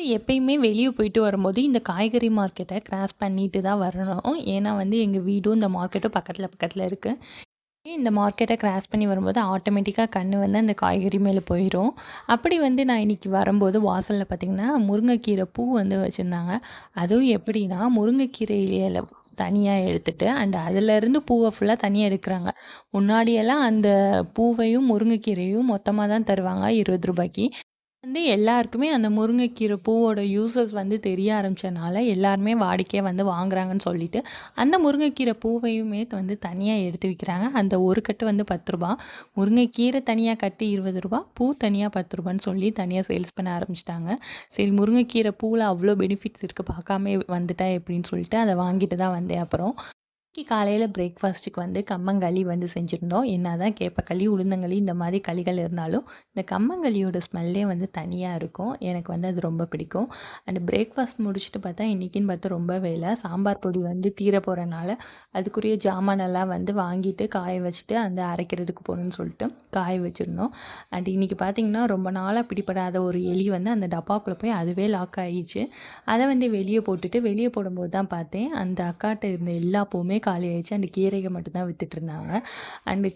எப்பயுமே வெளிய போயிட்டு வரும்போது, இந்த காய்கறி மார்க்கெட்ட கிராஸ் பண்ணிட்டு தான் வரணும். ஏன்னா வந்து எங்க வீடும், இந்த மார்க்கெட்டும் பக்கத்துல பக்கத்துல இருக்கு. இந்த மார்க்கெட்ட கிராஸ் பண்ணி வரும்போது ஆட்டோமேட்டிக்கா கண்ணு வந்து அந்த காய்கறி மேல போயிரும். அப்படி வந்து நான் இன்னைக்கு வரும்போது வாசல்ல பார்த்தீங்கன்னா, முருங்கைக்கீரை பூ வந்து வச்சிருந்தாங்க. அதுவும் எப்படின்னா, முருங்கைக்கீரை இலையில தனியா எடுத்துட்டு, அதிலருந்து பூவ ஃபுல்லா தனியா எடுக்குறாங்க. முன்னாடியெல்லாம் அந்த பூவையும், முருங்கைக்கீரையும் மொத்தமா தான் தருவாங்க ரூ. 20க்கு. வந்து எல்லாருக்குமே அந்த முருங்கைக்கீரை பூவோட யூசஸ் வந்து தெரிய ஆரம்பிச்சனால, எல்லாருமே வாடிக்கையா வந்து வாங்குறாங்கன்னு சொல்லிட்டு, அந்த முருங்கைக்கீரை பூவையுமே வந்து தனியா எடுத்து விக்கிறாங்க. அந்த ஒரு கட்டு வந்து ரூ. 10. முருங்கைக்கீரை தனியா கட்டு ரூ. 20, பூ தனியா ரூ. 10ன்னு சொல்லி தனியா சேல்ஸ் பண்ண ஆரம்பிச்சுட்டாங்க. சரி, முருங்கைக்கீரை பூவுல அவ்ளோ பெனிஃபிட்ஸ் இருக்கு, பார்க்காமயே வந்துட்டா எப்படின்னு சொல்லிட்டு அத வாங்கிட்டு தான் வந்தேன் அப்புறம். இன்னைக்கு காலையில பிரேக்ஃபாஸ்ட்டுக்கு வந்து கம்மங்களி வந்து செஞ்சிருந்தோம். என்னதான் கேப்பக்களி, உளுந்தங்களி இந்த மாதிரி களிகள் இருந்தாலும், இந்த கம்மங்களியோட ஸ்மெல்லே வந்து தனியா இருக்கும். எனக்கு வந்து அது ரொம்ப பிடிக்கும். பிரேக்ஃபாஸ்ட் முடிச்சுட்டு பார்த்தா, இன்னைக்குன்னு பார்த்தா ரொம்ப வேலை. சாம்பார் பொடி வந்து தீர போறனால, அதுக்குரிய ஜாமானெல்லாம் வந்து வாங்கிட்டு, காய வச்சுட்டு, அந்த அரைக்கிறதுக்கு போகணும்னு சொல்லிட்டு காய வச்சிருந்தோம். இன்னைக்கு பார்த்தீங்கன்னா, ரொம்ப நாளா பிடிபடாத ஒரு எலி வந்து அந்த டப்பாக்குள்ள போய் அதுவே லாக் ஆயிடுச்சு. அத வந்து வெளிய போட்டுட்டு, வெளிய போடும்போது தான் பார்த்தேன், அந்த அக்காட்ட இருந்த எல்லா பூவுமே காலியாயிருச்சு. கீரைக மட்டும் தான் வித்துட்டுருந்தாங்க.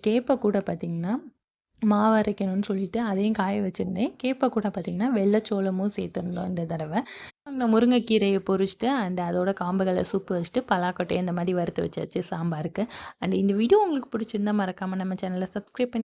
கேப்ப கூட பார்த்தீங்கன்னா, மாவு அரைக்கணும்னு சொல்லிட்டு அதையும் காய வச்சிருந்தேன். கேப்ப கூட பார்த்தீங்கன்னா, வெள்ளச்சோளமும் சேர்த்துருந்தோம் இந்த தடவ. அந்த முருங்கைக்கீரைய பொரிச்சுட்டு, அதோட காம்புகள சூப்பு வச்சுட்டு, பலாக்கொட்டைய இந்த மாரி வறுத்து வச்சாச்சு சாம்பாருக்கு. இந்த வீடியோ உங்களுக்கு பிடிச்சிருந்தா மறக்காம நம்ம சேனல சப்ஸ்கிரைப் பண்ணி